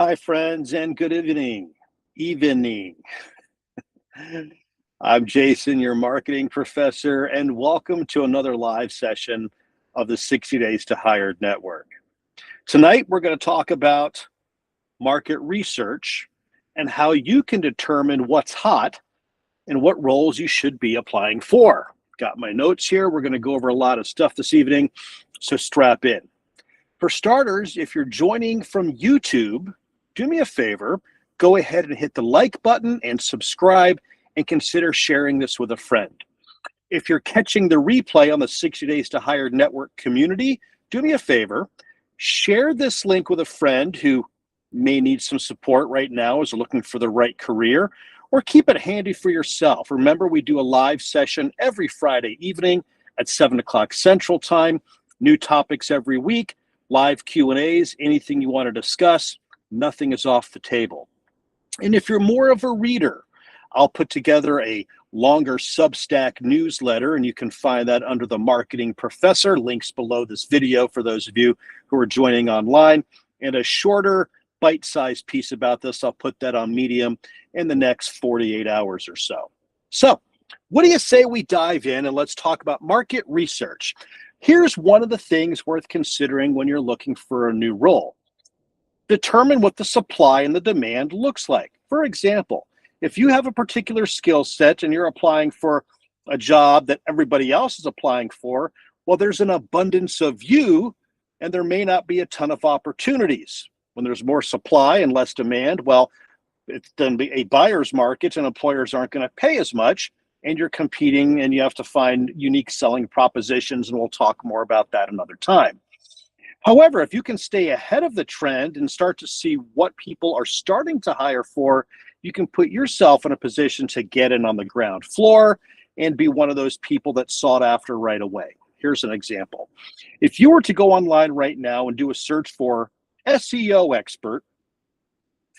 Hi, friends, and good evening. Evening. I'm Jason, your marketing professor, and welcome to another live session of the 60 Days to Hired Network. Tonight, we're going to talk about market research and how you can determine what's hot and what roles you should be applying for. Got my notes here. We're going to go over a lot of stuff this evening, so strap in. For starters, if you're joining from YouTube, do me a favor, go ahead and hit the like button and subscribe and consider sharing this with a friend. If you're catching the replay on the 60 Days to Hired Network community, do me a favor, share this link with a friend who may need some support right now as they're looking for the right career, or keep it handy for yourself. Remember, we do a live session every Friday evening at 7 o'clock Central Time, new topics every week, live Q&As, anything you want to discuss. Nothing is off the table. And if you're more of a reader, I'll put together a longer Substack newsletter, and you can find that under the Marketing Professor. Links below this video for those of you who are joining online. And a shorter, bite-sized piece about this, I'll put that on Medium in the next 48 hours or so. So, what do you say we dive in and let's talk about market research? Here's one of the things worth considering when you're looking for a new role. Determine what the supply and the demand looks like. For example, if you have a particular skill set and you're applying for a job that everybody else is applying for, well, there's an abundance of you and there may not be a ton of opportunities. When there's more supply and less demand, well, it's going to be a buyer's market and employers aren't going to pay as much, and you're competing and you have to find unique selling propositions, and we'll talk more about that another time. However, if you can stay ahead of the trend and start to see what people are starting to hire for, you can put yourself in a position to get in on the ground floor and be one of those people that's sought after right away. Here's an example. If you were to go online right now and do a search for SEO expert,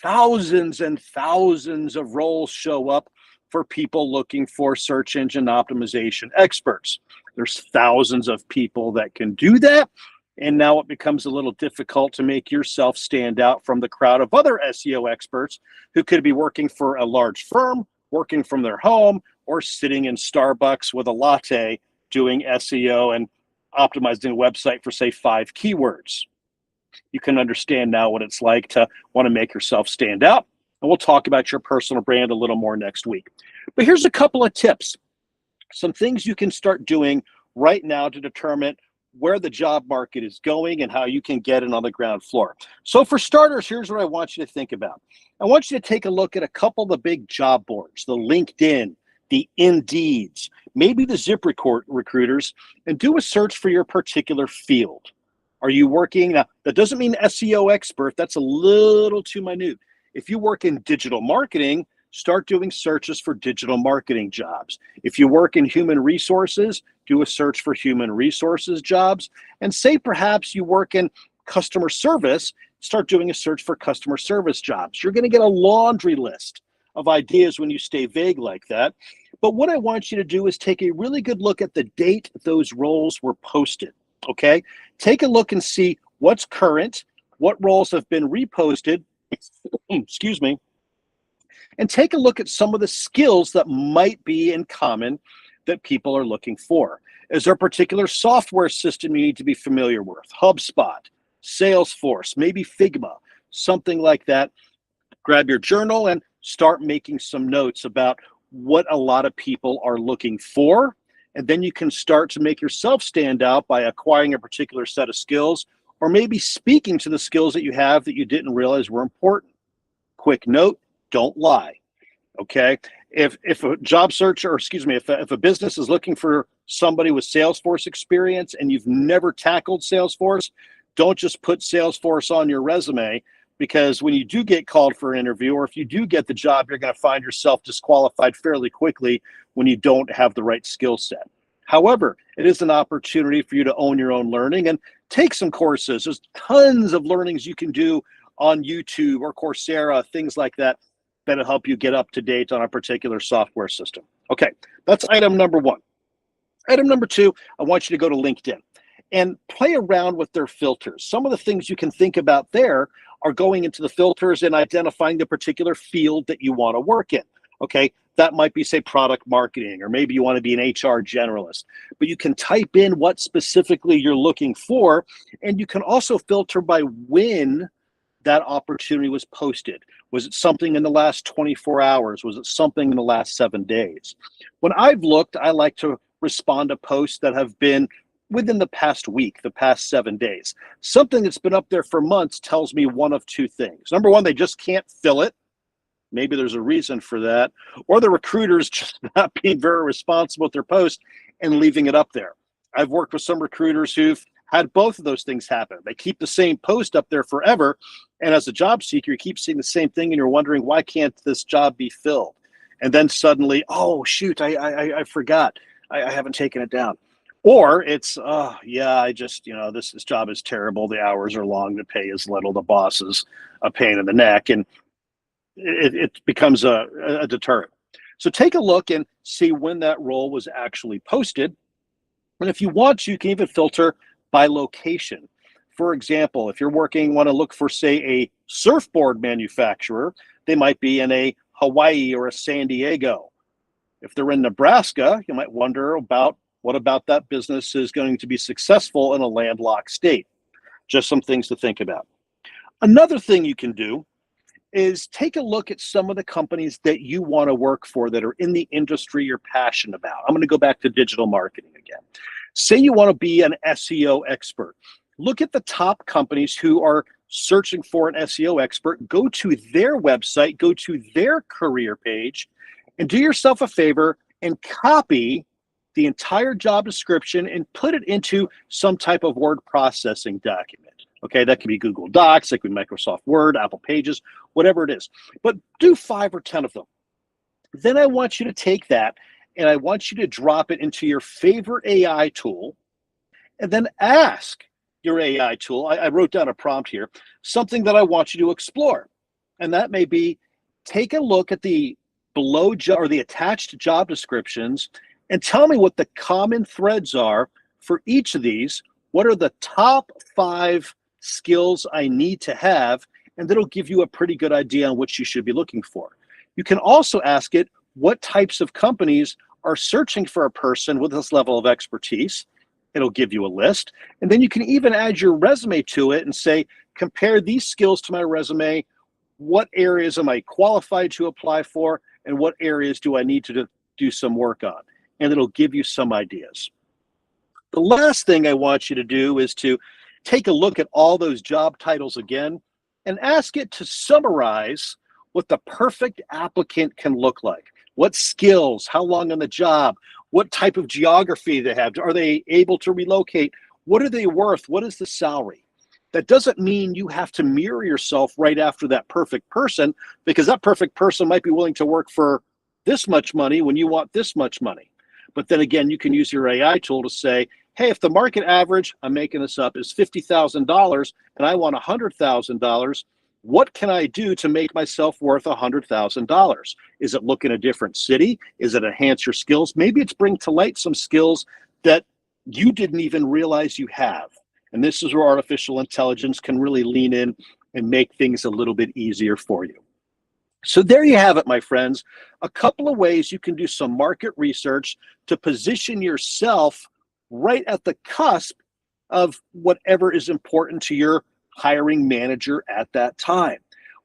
thousands and thousands of roles show up for people looking for search engine optimization experts. There's thousands of people that can do that. And now it becomes a little difficult to make yourself stand out from the crowd of other SEO experts who could be working for a large firm, working from their home, or sitting in Starbucks with a latte doing SEO and optimizing a website for, say, 5 keywords. You can understand now what it's like to want to make yourself stand out. And we'll talk about your personal brand a little more next week. But here's a couple of tips, some things you can start doing right now to determine where the job market is going and how you can get in on the ground floor. So for starters, here's what I want you to think about. I want you to take a look at a couple of the big job boards, the LinkedIn, the Indeeds, maybe the ZipRecruiters, and do a search for your particular field. Are you working? Now, that doesn't mean SEO expert. That's a little too minute. If you work in digital marketing, start doing searches for digital marketing jobs. If you work in human resources, do a search for human resources jobs. And say perhaps you work in customer service, start doing a search for customer service jobs. You're going to get a laundry list of ideas when you stay vague like that. But what I want you to do is take a really good look at the date those roles were posted, okay? Take a look and see what's current, what roles have been reposted, excuse me, and take a look at some of the skills that might be in common that people are looking for. Is there a particular software system you need to be familiar with? HubSpot, Salesforce, maybe Figma, something like that. Grab your journal and start making some notes about what a lot of people are looking for. And then you can start to make yourself stand out by acquiring a particular set of skills, or maybe speaking to the skills that you have that you didn't realize were important. Quick note, don't lie, okay? If a job search, or excuse me, if a business is looking for somebody with Salesforce experience and you've never tackled Salesforce, don't just put Salesforce on your resume, because when you do get called for an interview, or if you do get the job, you're going to find yourself disqualified fairly quickly when you don't have the right skill set. However, it is an opportunity for you to own your own learning and take some courses. There's tons of learnings you can do on YouTube or Coursera, things like that, that'll help you get up to date on a particular software system. Okay, that's item number one. Item number two, I want you to go to LinkedIn. and play around with their filters. Some of the things you can think about there are going into the filters and identifying the particular field that you want to work in. Okay, that might be, say, product marketing, or maybe you want to be an HR generalist. But you can type in what specifically you're looking for, and you can also filter by when that opportunity was posted. Was it something in the last 24 hours? Was it something in the last 7 days? When I've looked, I like to respond to posts that have been within the past week, the past 7 days. Something that's been up there for months tells me one of two things. Number one, they just can't fill it. Maybe there's a reason for that. Or the recruiter's just not being very responsible with their post and leaving it up there. I've worked with some recruiters who've had both of those things happen. They keep the same post up there forever. And as a job seeker, you keep seeing the same thing and you're wondering, why can't this job be filled? And then suddenly, oh, shoot, I forgot. I haven't taken it down. Or it's, oh, yeah, I just, this job is terrible. The hours are long. The pay is little. The boss is a pain in the neck. And it becomes a deterrent. So take a look and see when that role was actually posted. And if you want, you can even filter by location. For example, if you're want to look for, say, a surfboard manufacturer, they might be in a Hawaii or a San Diego. If they're in Nebraska, you might wonder about what about that business is going to be successful in a landlocked state. Just some things to think about. Another thing you can do is take a look at some of the companies that you want to work for that are in the industry you're passionate about. I'm going to go back to digital marketing again. Say you want to be an SEO expert. Look at the top companies who are searching for an SEO expert. Go to their website, go to their career page, and do yourself a favor and copy the entire job description and put it into some type of word processing document. Okay, that can be Google Docs, that could be Microsoft Word, Apple Pages, whatever it is. But do 5 or 10 of them. Then I want you to take that and I want you to drop it into your favorite AI tool and then ask your AI tool. I wrote down a prompt here, something that I want you to explore. And that may be, take a look at the the attached job descriptions and tell me what the common threads are for each of these. What are the top 5 skills I need to have? And that'll give you a pretty good idea on what you should be looking for. You can also ask it, what types of companies are searching for a person with this level of expertise? It'll give you a list. And then you can even add your resume to it and say, compare these skills to my resume. What areas am I qualified to apply for? And what areas do I need to do some work on? And it'll give you some ideas. The last thing I want you to do is to take a look at all those job titles again and ask it to summarize what the perfect applicant can look like. What skills, how long on the job, what type of geography they have, are they able to relocate, what are they worth, what is the salary? That doesn't mean you have to mirror yourself right after that perfect person, because that perfect person might be willing to work for this much money when you want this much money. But then again, you can use your AI tool to say, hey, if the market average, I'm making this up, is $50,000 and I want $100,000, what can I do to make myself worth $100,000? Is it look in a different city? Is it enhance your skills? Maybe it's bring to light some skills that you didn't even realize you have. And this is where artificial intelligence can really lean in and make things a little bit easier for you. So there you have it, my friends. A couple of ways you can do some market research to position yourself right at the cusp of whatever is important to your hiring manager at that time.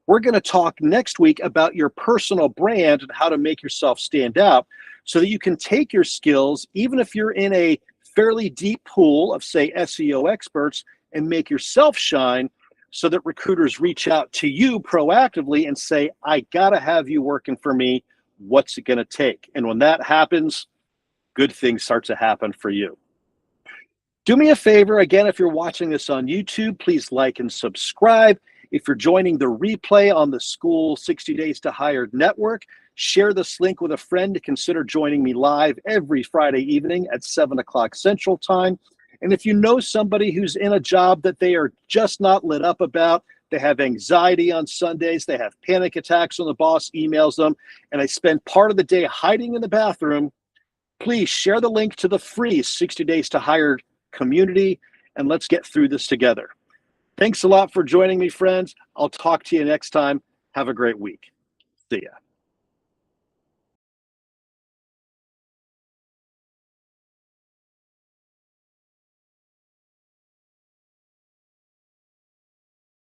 We're going to talk next week about your personal brand and how to make yourself stand out so that you can take your skills, even if you're in a fairly deep pool of, say, SEO experts, and make yourself shine so that recruiters reach out to you proactively and say, I got to have you working for me. What's it going to take? And when that happens, good things start to happen for you. Do me a favor, again, if you're watching this on YouTube, please like and subscribe. If you're joining the replay on the School 60 Days to Hired Network, share this link with a friend to consider joining me live every Friday evening at 7 o'clock Central Time. And if you know somebody who's in a job that they are just not lit up about, they have anxiety on Sundays, they have panic attacks when the boss emails them, and they spend part of the day hiding in the bathroom, please share the link to the free 60 Days to Hired community and let's get through this together. Thanks a lot for joining me, friends. I'll talk to you next time. Have a great week. See ya.